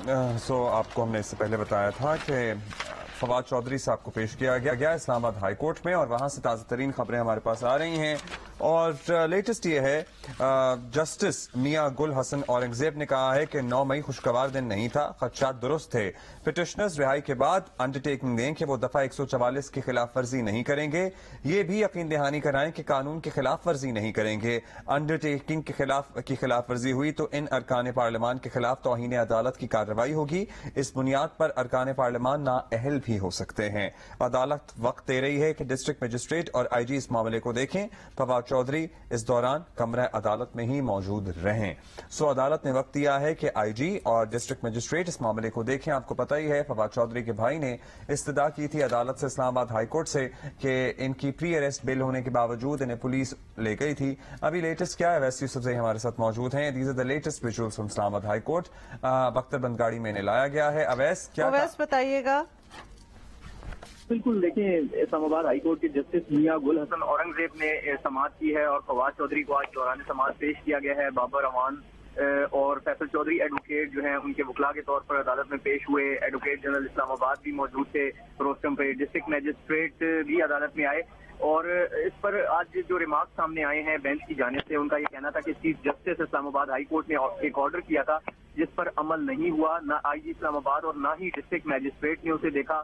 آپ کو ہم نے اس سے پہلے بتایا تھا کہ فواد چودھری صاحب کو پیش کیا گیا اسلام آباد ہائی کورٹ میں، اور وہاں سے تازہ ترین خبریں ہمارے پاس آ رہی ہیں، اور لیٹسٹ یہ ہے جسٹس میاں گل حسن اورنگزیب نے کہا ہے کہ 9 مئی خوشگوار دن نہیں تھا، خدشات درست تھے، پٹیشنرز رہائی کے بعد انڈرٹیکنگ دیں کہ وہ دفعہ 144 کی خلاف ورزی نہیں کریں گے، یہ بھی یقین دہانی کرائیں کہ قانون کی خلاف ورزی نہیں کریں گے، انڈرٹیکنگ کی خلاف ورزی ہوئی تو ان ارکان پارلیمان کے خلاف توہین عدالت کی کارروائی ہوگی، اس بنیاد پر ارکان پارلیمان نااہل بھی ہو سکتے ہیں، عدالت وقت دے رہی ہے کہ ڈسٹرکٹ مجسٹریٹ اور آئی جی اس معاملے کو دیکھیں، فواد چودھری اس دوران کمرہ عدالت میں ہی موجود رہیں۔ عدالت نے وقت دیا ہے کہ آئی جی اور ڈسٹرکٹ مجسٹریٹ اس معاملے کو دیکھیں۔ آپ کو پتہ ہی ہے فواد چودھری کے بھائی نے استدعا کی تھی عدالت سے، اسلام آباد ہائی کورٹ سے، کہ ان کی پری اریسٹ بیل ہونے کے باوجود انہیں پولیس لے گئی تھی۔ ابھی لیٹسٹ کیا ہے؟ ویس یوسف زئی ہمارے ساتھ موجود ہیں۔ These are the latest visuals from Islamabad high court. بختر بند گاڑی میں انہیں لایا گیا ہے۔ اویس بتائیے گا۔ بالکل، دیکھیں اسلام آباد ہائی کورٹ کے جسٹس میاں گل حسن اورنگزیب نے سماعت کی ہے، اور فواد چودھری کو آج دوران سماعت پیش کیا گیا ہے۔ بابر امان اور فیصل چودھری ایڈوکیٹ جو ہیں ان کے وکلاء کے طور پر عدالت میں پیش ہوئے۔ ایڈوکیٹ جنرل اسلام آباد بھی موجود تھے روسٹم پہ، ڈسٹرکٹ میجسٹریٹ بھی عدالت میں آئے، اور اس پر آج جو ریمارکس سامنے آئے ہیں بینچ کی جانب سے، ان کا یہ کہنا تھا کہ چیف جسٹس اسلام آباد ہائی کورٹ نے ایک آرڈر کیا تھا جس پر عمل نہیں ہوا، نہ آئی جی اسلام آباد اور نہ ہی ڈسٹرکٹ میجسٹریٹ نے اسے دیکھا،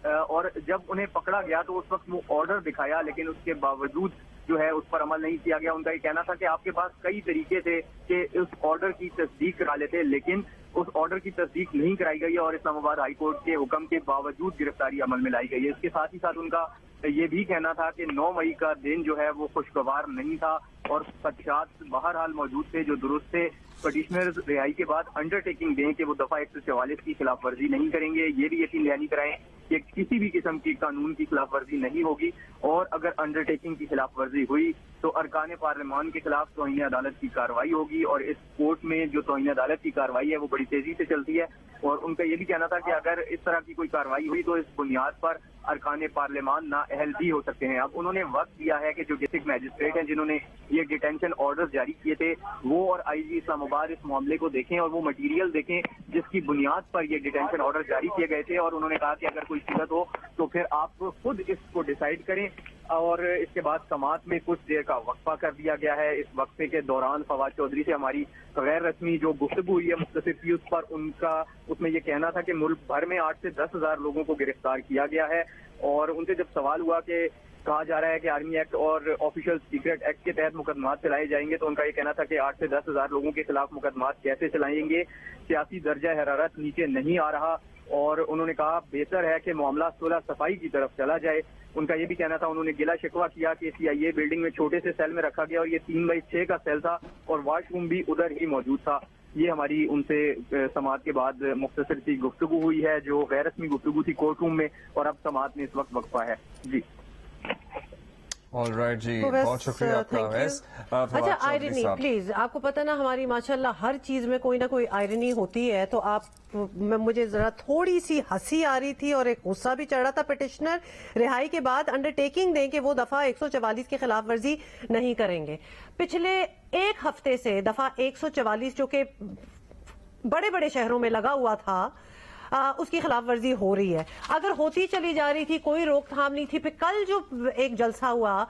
اور جب انہیں پکڑا گیا تو اس وقت وہ آرڈر دکھایا، لیکن اس کے باوجود جو ہے اس پر عمل نہیں کیا گیا۔ ان کا یہ کہنا تھا کہ آپ کے پاس کئی طریقے تھے کہ اس آرڈر کی تصدیق کرا لیتے، لیکن اس آرڈر کی تصدیق نہیں کرائی گئی، اور اسلام آباد ہائی کورٹ کے حکم کے باوجود گرفتاری عمل میں لائی گئی ہے۔ اس کے ساتھ ہی ساتھ ان کا یہ بھی کہنا تھا کہ 9 مئی کا دن جو ہے وہ خوشگوار نہیں تھا، اور خدشات بہرحال موجود تھے جو درست تھے۔ پٹیشنرز رہائی کے بعد انڈرٹیکنگ دیں کہ وہ دفعہ 144 کی خلاف ورزی نہیں کریں گے، یہ بھی یقین دہانی کرائیں کہ کسی بھی قسم کی قانون کی خلاف ورزی نہیں ہوگی، اور اگر انڈرٹیکنگ کی خلاف ورزی ہوئی تو ارکان پارلیمان کے خلاف توہین عدالت کی کارروائی ہوگی، اور اس کورٹ میں جو توہین عدالت کی کارروائی ہے وہ بڑی تیزی سے چلتی ہے، اور ان کا یہ بھی کہنا تھا کہ اگر اس طرح کی کوئی کارروائی ہوئی تو اس بنیاد پر ارکان پارلیمان نااہل بھی ہو سکتے ہیں۔ اب انہوں نے وقت دیا ہے کہ جو ڈسٹرکٹ میجسٹریٹ ہیں جنہوں نے یہ ڈیٹینشن آرڈر جاری کیے تھے، وہ اور آئی جی اسلام آباد اس معاملے کو دیکھیں اور وہ مٹیریل دیکھیں جس کی بنیاد پر یہ ڈیٹینشن آرڈر جاری کیے گئے تھے، اور انہوں نے کہا کہ اگر کوئی صورت ہو تو پھر آپ خود اس کو ڈیسائیڈ کریں، اور اس کے بعد سماعت میں کچھ دیر کا وقفہ کر دیا گیا ہے۔ اس وقفے کے دوران فواد چودھری سے ہماری غیر رسمی جو گفتگو ہوئی ہے مختصر سی، اس پر اس میں یہ کہنا تھا کہ ملک بھر میں 8 سے 10 ہزار لوگوں کو گرفتار کیا گیا ہے، اور ان سے جب سوال ہوا کہ کہا جا رہا ہے کہ آرمی ایکٹ اور آفیشل سیکرٹ ایکٹ کے تحت مقدمات چلائے جائیں گے، تو ان کا یہ کہنا تھا کہ 8 سے 10 ہزار لوگوں کے خلاف مقدمات کیسے چلائیں گے، سیاسی درجہ حرارت نیچے نہیں آ رہا، اور انہوں نے کہا بہتر ہے کہ معاملہ صلح صفائی کی طرف چلا جائے۔ ان کا یہ بھی کہنا تھا، انہوں نے گلا شکوہ کیا کہ سی آئی اے بلڈنگ میں چھوٹے سے سیل میں رکھا گیا، اور یہ 3x6 کا سیل تھا، اور واش روم بھی ادھر ہی موجود تھا۔ یہ ہماری ان سے سماعت کے بعد مختصر سی گفتگو ہوئی ہے جو غیر رسمی گفتگو تھی کورٹ روم میں، اور اب سماعت میں اس وقت وقفہ ہے۔ جی آل رائٹ جی، بہت شکریہ آپ کا ویس۔ اچھا، آئرنی پلیز، آپ کو پتہ نا ہماری ماشاءاللہ ہر چیز میں کوئی نہ کوئی آئرنی ہوتی ہے، تو مجھے ذرا تھوڑی سی ہنسی آ رہی تھی اور ایک غصہ بھی چڑھ رہا تھا۔ پٹیشنر رہائی کے بعد انڈرٹیکنگ دیں کہ وہ دفعہ 144 کی خلاف ورزی نہیں کریں گے۔ پچھلے ایک ہفتے سے دفعہ 144 جو کہ بڑے بڑے شہروں میں لگا ہوا تھا، اس کی خلاف ورزی ہو رہی ہے، اگر ہوتی چلی جا رہی تھی کوئی روک تھام نہیں تھی۔ پھر کل جو ایک جلسہ ہوا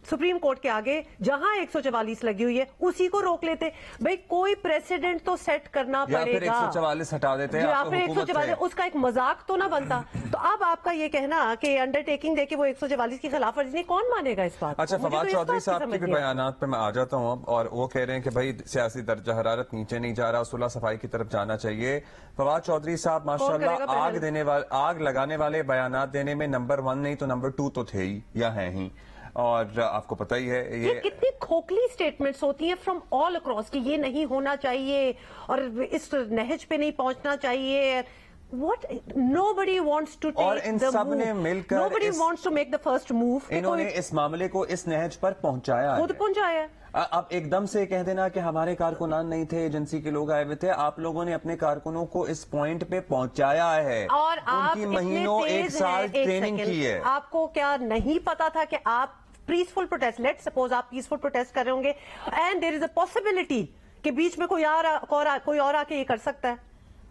سپریم کورٹ کے آگے جہاں 144 لگی ہوئی ہے اسی کو روک لیتے، بھئی کوئی پریسیڈنٹ تو سیٹ کرنا پڑے گا، یا پھر 144 ہٹا دیتے ہیں، یا پھر 144 اس کا ایک مذاق تو نہ بنتا۔ تو اب آپ کا یہ کہنا کہ انڈرٹیکنگ دے کے وہ 144 کی خلاف ورزی نہیں، کون مانے گا اس بات؟ اچھا، فواد چودھری صاحب کے بھی بیانات پہ میں آ جاتا ہوں اب، اور وہ کہہ رہے ہیں کہ بھائی سیاسی درجہ حرارت نیچے نہیں جا رہا، صلح صفائی کی طرف جانا چاہیے۔ فواد چودھری صاحب ماشاءاللہ آگ لگانے والے بیانات دینے میں نمبر 1 نہیں تو نمبر 2 تو تھے ہی یا ہیں ہی، اور آپ کو پتہ ہی ہے یہ کتنی کھوکھلی سٹیٹمنٹس ہوتی ہیں فرام آل اکراس کہ یہ نہیں ہونا چاہیے اور اس نہج پہ نہیں پہنچنا چاہیے۔ Nobody wants to take the move. Nobody wants to make the first move. انہوں نے اس معاملے کو اس نہج پر پہنچایا ہے، خود پہنچایا ہے۔ اب ایک دم سے کہہ دینا کہ ہمارے کارکنان نہیں تھے، ایجنسی کے لوگ آئے ہوئے تھے، آپ لوگوں نے اپنے کارکنوں کو اس پوائنٹ پہ پہنچایا ہے، اور ان کی مہینوں ایک سال ٹریننگ کی ہے۔ آپ کو کیا نہیں پتا تھا کہ آپ پیسفل پروٹیسٹ، لیٹ سپوز آپ پیسفل پروٹیسٹ کر رہے ہوں گے، and there is a possibility کہ بیچ میں کوئی اور آ کے یہ کر سکتا ہے،